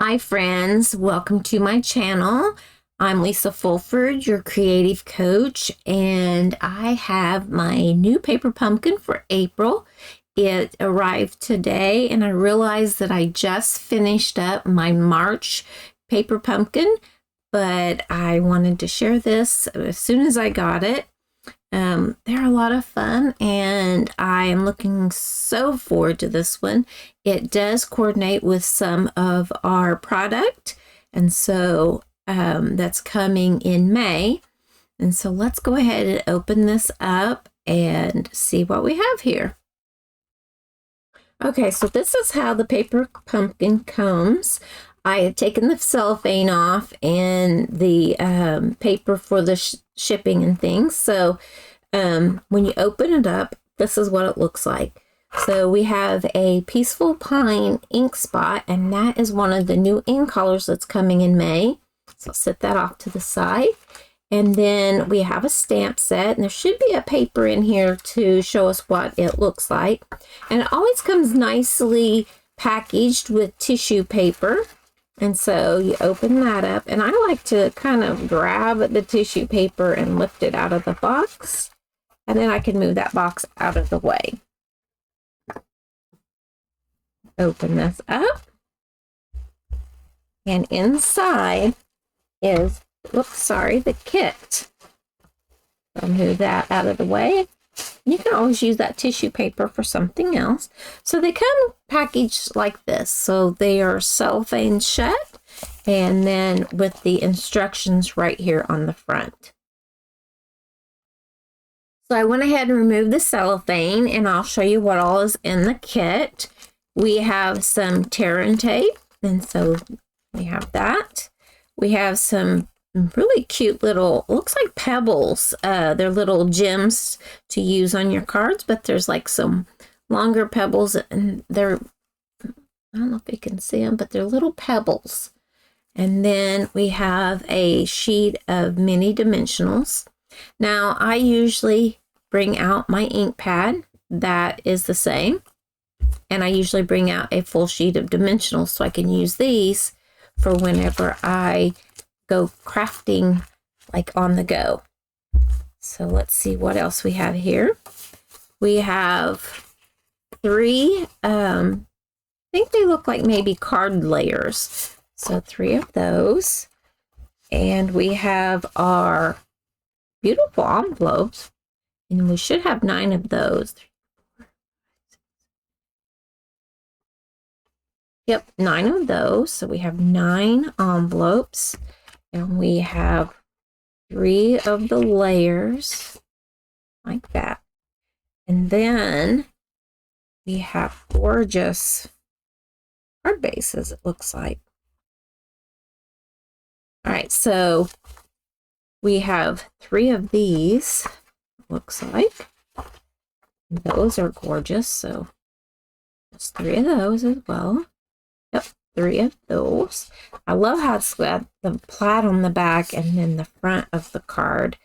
Hi friends, welcome to my channel. I'm Lisa Fulford, your creative coach, and I have my new paper pumpkin for April. It arrived today and I realized that I just finished up my March paper pumpkin, but I wanted to share this as soon as I got it. They're a lot of fun and I am looking so forward to this one. It does coordinate with some of our product, and so that's coming in May. And so let's go ahead and open this up and see what we have here. Okay, so this is how the paper pumpkin comes. I had taken the cellophane off and the paper for the shipping and things. So when you open it up, this is what it looks like. So we have a Peaceful Pine ink spot, and that is one of the new ink colors that's coming in May. So I'll set that off to the side. And then we have a stamp set, and there should be a paper in here to show us what it looks like. And it always comes nicely packaged with tissue paper. And so you open that up, and I like to kind of grab the tissue paper and lift it out of the box, and then I can move that box out of the way. Open this up, and inside is, the kit. I'll move that out of the way. You can always use that tissue paper for something else. So they come packaged like this. So they are cellophane shut, and then with the instructions right here on the front. So I went ahead and removed the cellophane, and I'll show you what all is in the kit. We have some tear and tape, and so we have that. We have some really cute little, looks like pebbles. They're little gems to use on your cards, but there's like some longer pebbles, and they're, I don't know if you can see them, but they're little pebbles. And then we have a sheet of mini dimensionals. Now I usually bring out my ink pad that is the same, and I usually bring out a full sheet of dimensionals so I can use these for whenever I go crafting, like on the go. So let's see what else we have here. We have three, I think they look like maybe card layers. So 3 of those. And we have our beautiful envelopes, and we should have 9 of those. Yep, 9 of those. So we have 9 envelopes, and we have 3 of the layers like that. And then we have gorgeous card bases, it looks like. All right, so we have 3 of these, looks like. Those are gorgeous, so there's 3 of those as well. Yep, 3 of those. I love how it's got the plaid on the back, and then the front of the card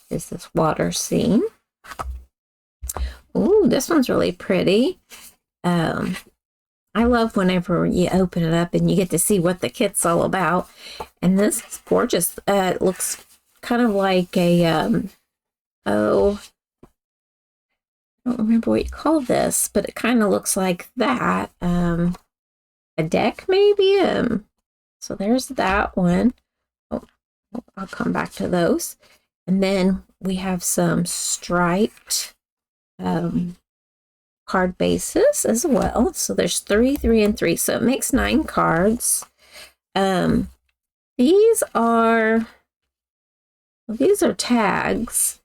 is this water scene. Ooh, this one's really pretty. I love whenever you open it up and you get to see what the kit's all about. And this is gorgeous. It looks kind of like a, I don't remember what you call this, but it kind of looks like that. A deck maybe. So there's that one. Oh, I'll come back to those. And then we have some striped card bases as well. So there's 3, 3, and 3. So it makes 9 cards. These are tags.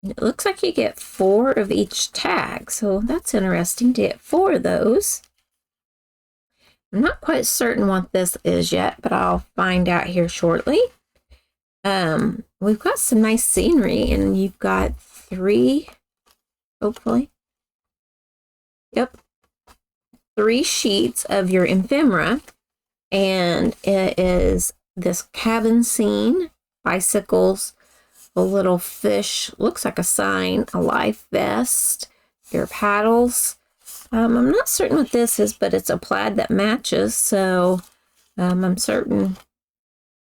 It looks like you get 4 of each tag. So that's interesting to get 4 of those. I'm not quite certain what this is yet, but I'll find out here shortly. We've got some nice scenery, and you've got 3, hopefully. Yep. 3 sheets of your ephemera, and it is this cabin scene, bicycles, a little fish, looks like a sign, a life vest, your paddles. I'm not certain what this is, but it's a plaid that matches, so I'm certain,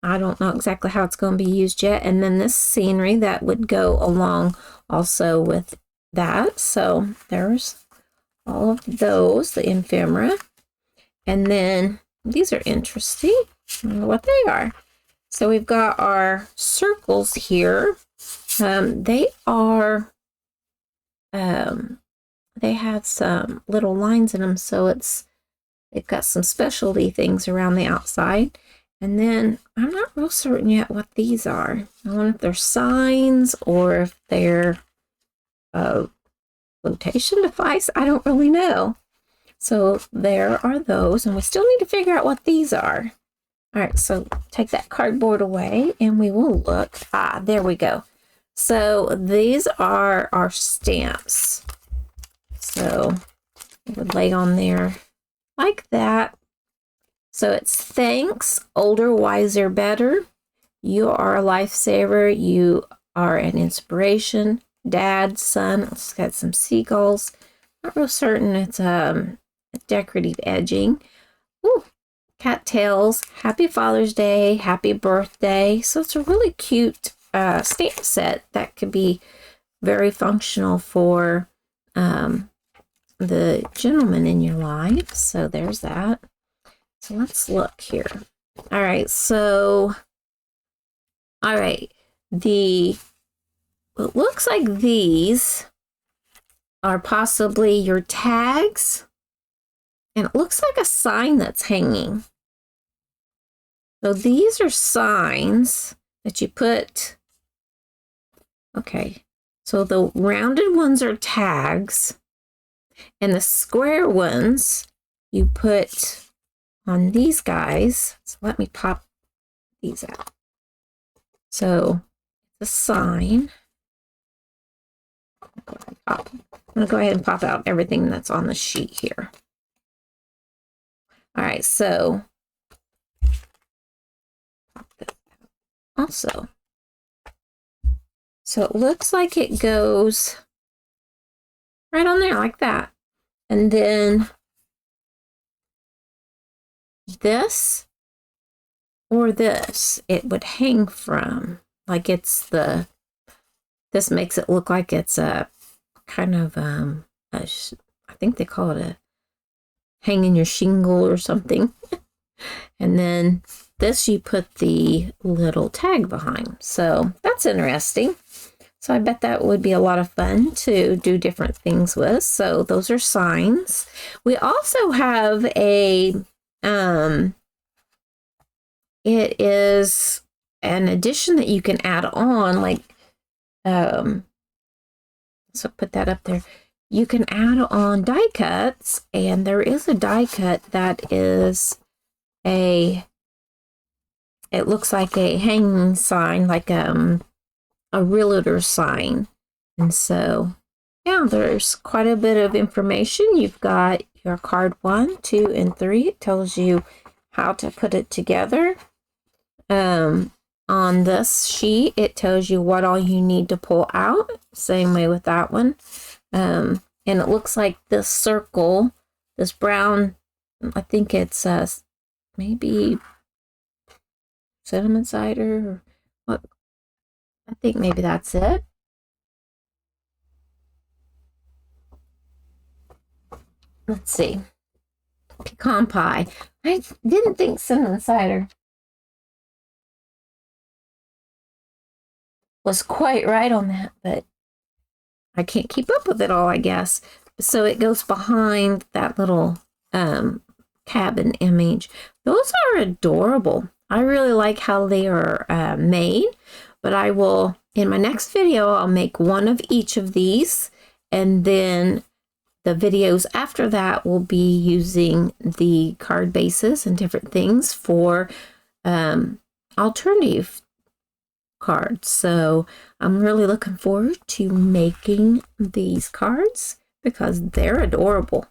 I don't know exactly how it's going to be used yet. And then this scenery that would go along also with that. So there's all of those, the ephemera. And then these are interesting. I don't know what they are. So we've got our circles here. They are, they have some little lines in them. So they've got some specialty things around the outside. And then I'm not real certain yet what these are. I wonder if they're signs or if they're a flotation device. I don't really know. So there are those, and we still need to figure out what these are. All right, so take that cardboard away and we will look. Ah, there we go. So these are our stamps. So we would lay on there like that. So it's thanks, older, wiser, better. You are a lifesaver. You are an inspiration. Dad, son. It's got some seagulls. Not real certain it's decorative edging. Ooh, cattails. Happy Father's Day. Happy birthday. So it's a really cute stamp set that could be very functional for the gentleman in your life. So there's that. So let's look here. All right, so, all right, it looks like these are possibly your tags, and it looks like a sign that's hanging. So these are signs that you put, okay, so the rounded ones are tags, and the square ones you put on these guys. So let me pop these out. So the sign. I'm going to go ahead and pop out everything that's on the sheet here. All right, so pop this out also. So it looks like it goes right on there like that. And then this or this, it would hang from, like it's this makes it look like it's a kind of, I think they call it a hanging your shingle or something. And then this, you put the little tag behind. So that's interesting. So I bet that would be a lot of fun to do different things with. So those are signs. We also have a, it is an addition that you can add on, like, so put that up there. You can add on die cuts, and there is a die cut that is it looks like a hanging sign, like a realtor sign. And so, yeah, there's quite a bit of information. You've got your card 1, 2, and 3. It tells you how to put it together. On this sheet, it tells you what all you need to pull out. Same way with that one. And it looks like this circle, this brown, I think it's maybe cinnamon cider or what? I think maybe that's it. Let's see. Pecan pie. I didn't think cinnamon cider was quite right on that, but I can't keep up with it all, I guess. So it goes behind that little cabin image. Those are adorable. I really like how they are made, but I will, in my next video, I'll make one of each of these, and then the videos after that will be using the card bases and different things for alternative cards. So I'm really looking forward to making these cards because they're adorable.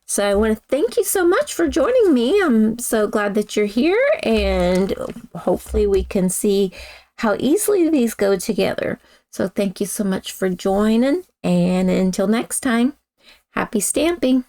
So I want to thank you so much for joining me. I'm so glad that you're here, and hopefully we can see how easily these go together. So thank you so much for joining, and until next time, happy stamping.